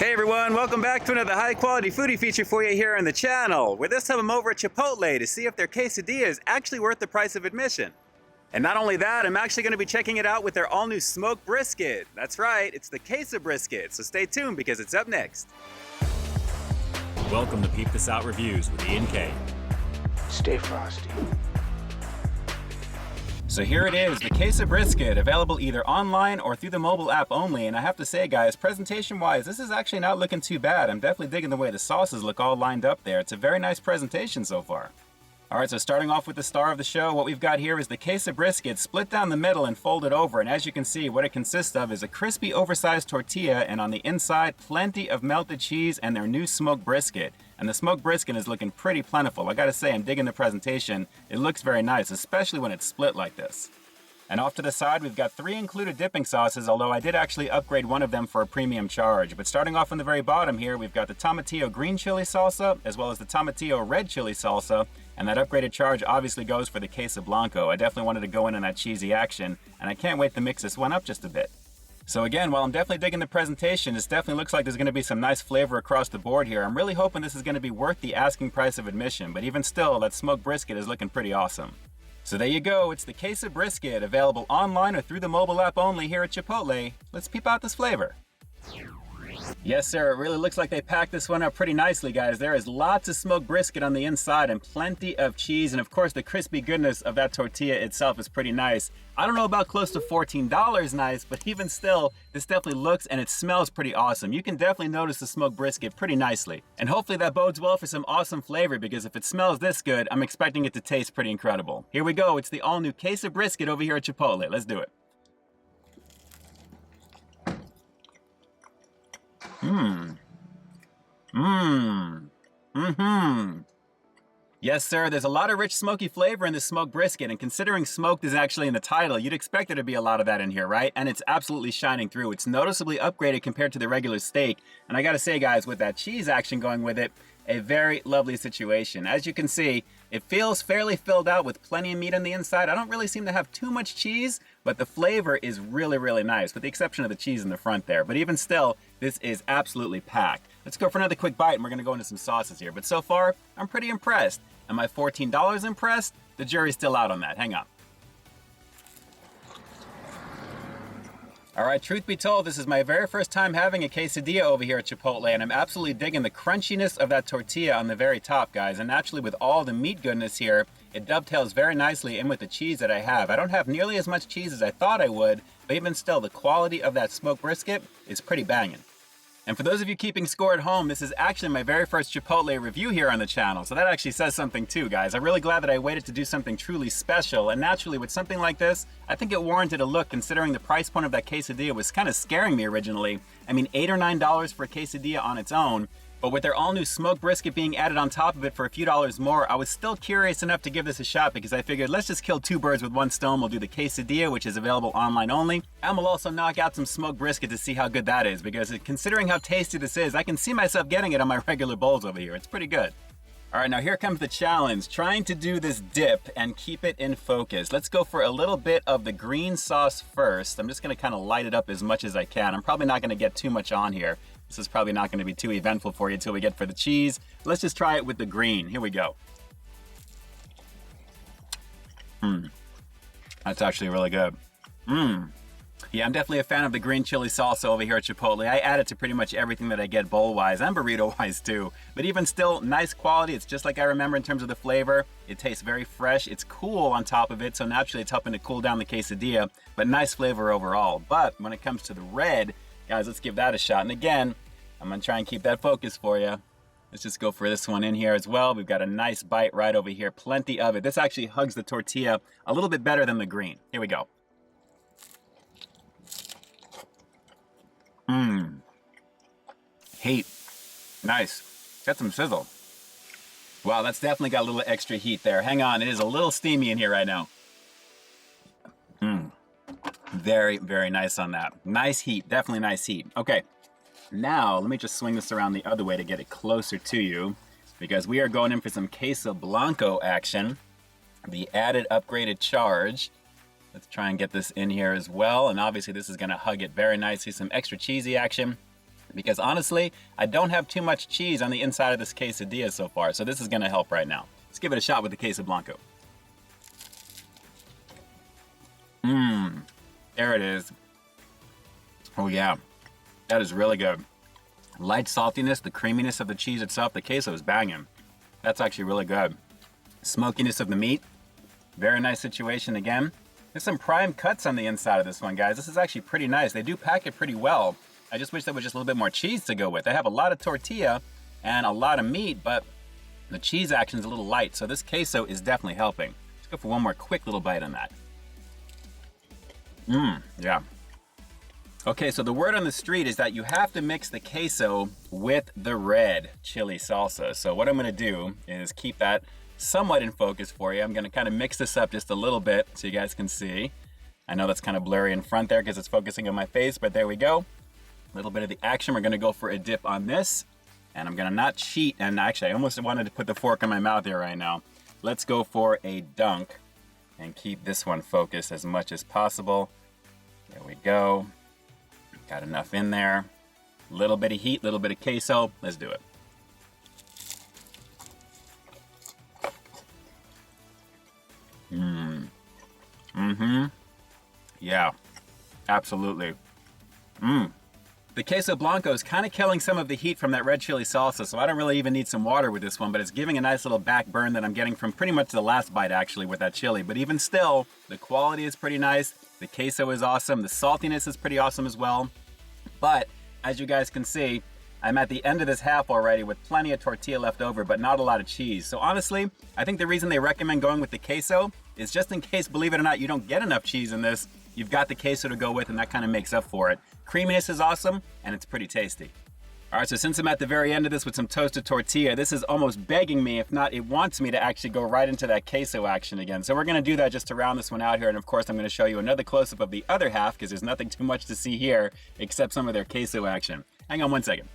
Hey everyone, welcome back to another high quality foodie feature for you here on the channel, where this time I'm over at Chipotle to see if their quesadilla is actually worth the price of admission. And not only that, I'm actually going to be checking it out with their all new smoked brisket. That's right, it's the Queso Brisket, so stay tuned because it's up next. Welcome to Peep This Out Reviews with Ian K. Stay frosty. So here it is, the Queso Brisket, available either online or through the mobile app only. And I have to say, guys, presentation-wise, this is actually not looking too bad. I'm definitely digging the way the sauces look all lined up there. It's a very nice presentation so far. All right, so starting off with the star of the show, what we've got here is the Queso Brisket split down the middle and folded over. And as you can see, what it consists of is a crispy, oversized tortilla, and on the inside, plenty of melted cheese and their new smoked brisket. And the smoked brisket is looking pretty plentiful. I gotta say, I'm digging the presentation. It looks very nice, especially when it's split like this. And off to the side, we've got 3 included dipping sauces, although I did actually upgrade one of them for a premium charge. But starting off on the very bottom here, we've got the Tomatillo green chili salsa, as well as the Tomatillo red chili salsa. And that upgraded charge obviously goes for the Queso Blanco. I definitely wanted to go in on that cheesy action, and I can't wait to mix this one up just a bit. So again, while I'm definitely digging the presentation, this definitely looks like there's going to be some nice flavor across the board here. I'm really hoping this is going to be worth the asking price of admission, but even still, that smoked brisket is looking pretty awesome. So there you go, it's the Queso Brisket, available online or through the mobile app only here at Chipotle. Let's peep out this flavor. Yes, sir, it really looks like they packed this one up pretty nicely, guys. There is lots of smoked brisket on the inside and plenty of cheese, and of course the crispy goodness of that tortilla itself is pretty nice. I don't know about close to $14 nice, but even still, this definitely looks and it smells pretty awesome. You can definitely notice the smoked brisket pretty nicely. And hopefully that bodes well for some awesome flavor, because if it smells this good, I'm expecting it to taste pretty incredible. Here we go, it's the all-new Queso Brisket over here at Chipotle. Let's do it. Yes, sir, there's a lot of rich smoky flavor in this smoked brisket, and considering smoked is actually in the title, you'd expect there to be a lot of that in here, right? And it's absolutely shining through. It's noticeably upgraded compared to the regular steak. And I gotta say, guys, with that cheese action going with it, a very lovely situation. As you can see, it feels fairly filled out with plenty of meat on the inside. I don't really seem to have too much cheese, but the flavor is really, really nice, with the exception of the cheese in the front there. But even still, this is absolutely packed. Let's go for another quick bite, and we're gonna go into some sauces here. But so far, I'm pretty impressed. Am I $14 impressed? The jury's still out on that. Hang on. All right, truth be told, this is my very first time having a quesadilla over here at Chipotle, and I'm absolutely digging the crunchiness of that tortilla on the very top, guys. And naturally, with all the meat goodness here, it dovetails very nicely in with the cheese that I have. I don't have nearly as much cheese as I thought I would, but even still, the quality of that smoked brisket is pretty banging. And for those of you keeping score at home, this is actually my very first Chipotle review here on the channel, so that actually says something too, guys. I'm really glad that I waited to do something truly special, and naturally with something like this, I think it warranted a look considering the price point of that quesadilla was kind of scaring me originally. I mean, $8 or $9 for a quesadilla on its own, but with their all-new smoked brisket being added on top of it for a few dollars more, I was still curious enough to give this a shot because I figured let's just kill 2 birds with one stone. We'll do the quesadilla, which is available online only, and we'll also knock out some smoked brisket to see how good that is, because considering how tasty this is, I can see myself getting it on my regular bowls over here. It's pretty good. All right, now here comes the challenge, trying to do this dip and keep it in focus. Let's go for a little bit of the green sauce first. I'm just gonna kind of light it up as much as I can. I'm probably not gonna get too much on here. This is probably not gonna be too eventful for you until we get for the cheese. Let's just try it with the green. Here we go. That's actually really good. Yeah, I'm definitely a fan of the green chili salsa over here at Chipotle. I add it to pretty much everything that I get bowl-wise and burrito-wise too. But even still, nice quality. It's just like I remember in terms of the flavor. It tastes very fresh. It's cool on top of it, so naturally it's helping to cool down the quesadilla, but nice flavor overall. But when it comes to the red, guys, let's give that a shot. And again, I'm gonna try and keep that focus for you. Let's just go for this one in here as well. We've got a nice bite right over here, plenty of it. This actually hugs the tortilla a little bit better than the green. Here we go. Heat. Nice. Got some sizzle. Wow, that's definitely got a little extra heat there. Hang on, it is a little steamy in here right now. Very, very nice on that. Nice heat, definitely nice heat. Okay, now let me just swing this around the other way to get it closer to you, because we are going in for some Queso Blanco action. The added upgraded charge. Let's try and get this in here as well. And obviously this is gonna hug it very nicely. Some extra cheesy action. because honestly, I don't have too much cheese on the inside of this quesadilla so far, so this is gonna help right now. Let's give it a shot with the queso blanco. There it is. Oh yeah, that is really good. Light saltiness, the creaminess of the cheese itself, the queso is banging. That's actually really good. Smokiness of the meat, very nice situation again. There's some prime cuts on the inside of this one, guys. This is actually pretty nice. They do pack it pretty well. I just wish there was just a little bit more cheese to go with. They have a lot of tortilla and a lot of meat, but the cheese action is a little light, so this queso is definitely helping. Let's go for one more quick little bite on that. Yeah. Okay, so the word on the street is that you have to mix the queso with the red chili salsa. So what I'm gonna do is keep that somewhat in focus for you. I'm gonna kind of mix this up just a little bit so you guys can see. I know that's kind of blurry in front there because it's focusing on my face, but there we go. A little bit of the action. We're gonna go for a dip on this, and I'm gonna not cheat, and actually I almost wanted to put the fork in my mouth here right now. Let's go for a dunk and keep this one focused as much as possible. There we go. Got enough in there. Little bit of heat, little bit of queso. Let's do it. Yeah, absolutely. The queso blanco is kind of killing some of the heat from that red chili salsa, so I don't really even need some water with this one, but it's giving a nice little back burn that I'm getting from pretty much the last bite actually with that chili. But even still, the quality is pretty nice. The queso is awesome. The saltiness is pretty awesome as well. But as you guys can see, I'm at the end of this half already with plenty of tortilla left over, but not a lot of cheese. So honestly, I think the reason they recommend going with the queso is just in case, believe it or not, you don't get enough cheese in this, you've got the queso to go with, and that kind of makes up for it. Creaminess is awesome, and it's pretty tasty. All right, so since I'm at the very end of this with some toasted tortilla, this is almost begging me, if not, it wants me to actually go right into that queso action again. So we're gonna do that just to round this one out here, and of course I'm gonna show you another close-up of the other half, because there's nothing too much to see here except some of their queso action. Hang on one second.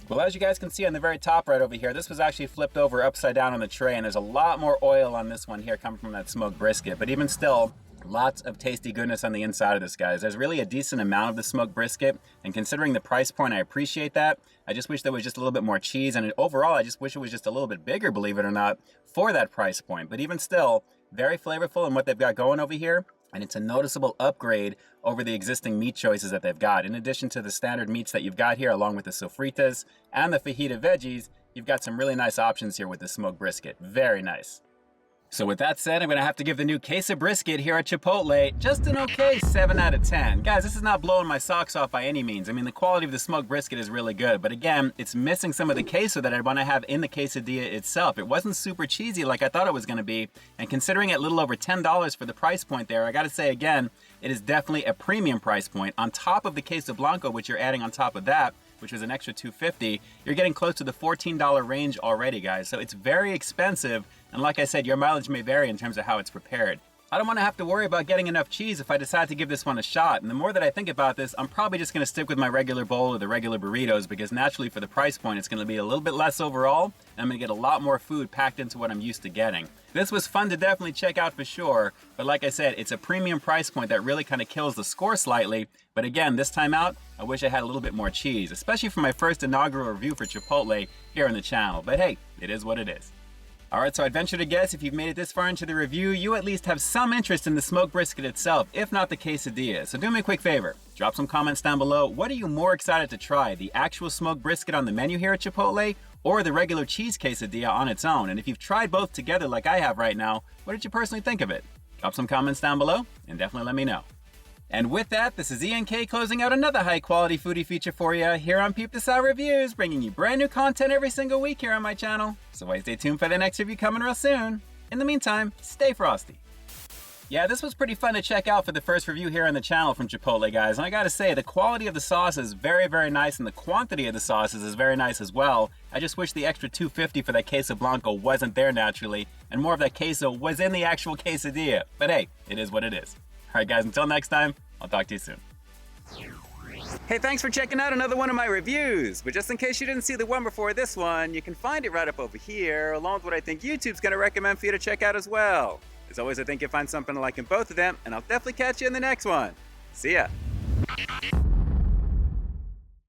Well, as you guys can see on the very top right over here, this was actually flipped over upside down on the tray, and there's a lot more oil on this one here coming from that smoked brisket. But even still, lots of tasty goodness on the inside of this, guys. There's really a decent amount of the smoked brisket, and considering the price point, I appreciate that. I just wish there was just a little bit more cheese, and overall, I just wish it was just a little bit bigger, believe it or not, for that price point. But even still, very flavorful in what they've got going over here. And it's a noticeable upgrade over the existing meat choices that they've got. In addition to the standard meats that you've got here, along with the sofritas and the fajita veggies, you've got some really nice options here with the smoked brisket. Very nice. So with that said, I'm gonna have to give the new queso brisket here at Chipotle just an okay 7 out of 10. Guys, this is not blowing my socks off by any means. I mean, the quality of the smoked brisket is really good, but again, it's missing some of the queso that I wanna have in the quesadilla itself. It wasn't super cheesy like I thought it was gonna be, and considering it a little over $10 for the price point there, I gotta say again, it is definitely a premium price point. On top of the queso blanco, which you're adding on top of that, which was an extra $2.50, you're getting close to the $14 range already, guys. So it's very expensive, and like I said, your mileage may vary in terms of how it's prepared. I don't want to have to worry about getting enough cheese if I decide to give this one a shot, and the more that I think about this, I'm probably just going to stick with my regular bowl or the regular burritos, because naturally for the price point, it's going to be a little bit less overall, and I'm going to get a lot more food packed into what I'm used to getting. This was fun to definitely check out for sure, but like I said, it's a premium price point that really kind of kills the score slightly. But again, this time out, I wish I had a little bit more cheese, especially for my first inaugural review for Chipotle here on the channel. But hey, it is what it is. Alright, so I'd venture to guess if you've made it this far into the review, you at least have some interest in the smoked brisket itself, if not the quesadilla. So do me a quick favor, drop some comments down below. What are you more excited to try, the actual smoked brisket on the menu here at Chipotle, or the regular cheese quesadilla on its own? And if you've tried both together like I have right now, what did you personally think of it? Drop some comments down below, and definitely let me know. And with that, this is ENK closing out another high-quality foodie feature for you here on Peep This Out Reviews, bringing you brand new content every single week here on my channel. So why stay tuned for the next review coming real soon. In the meantime, stay frosty. Yeah, this was pretty fun to check out for the first review here on the channel from Chipotle, guys. And I gotta say, the quality of the sauce is very, very nice, and the quantity of the sauces is very nice as well. I just wish the extra $2.50 for that queso blanco wasn't there naturally, and more of that queso was in the actual quesadilla. But hey, it is what it is. All right, guys, until next time, I'll talk to you soon. Hey, thanks for checking out another one of my reviews. But just in case you didn't see the one before this one, you can find it right up over here, along with what I think YouTube's gonna recommend for you to check out as well. As always, I think you'll find something to like in both of them, and I'll definitely catch you in the next one. See ya.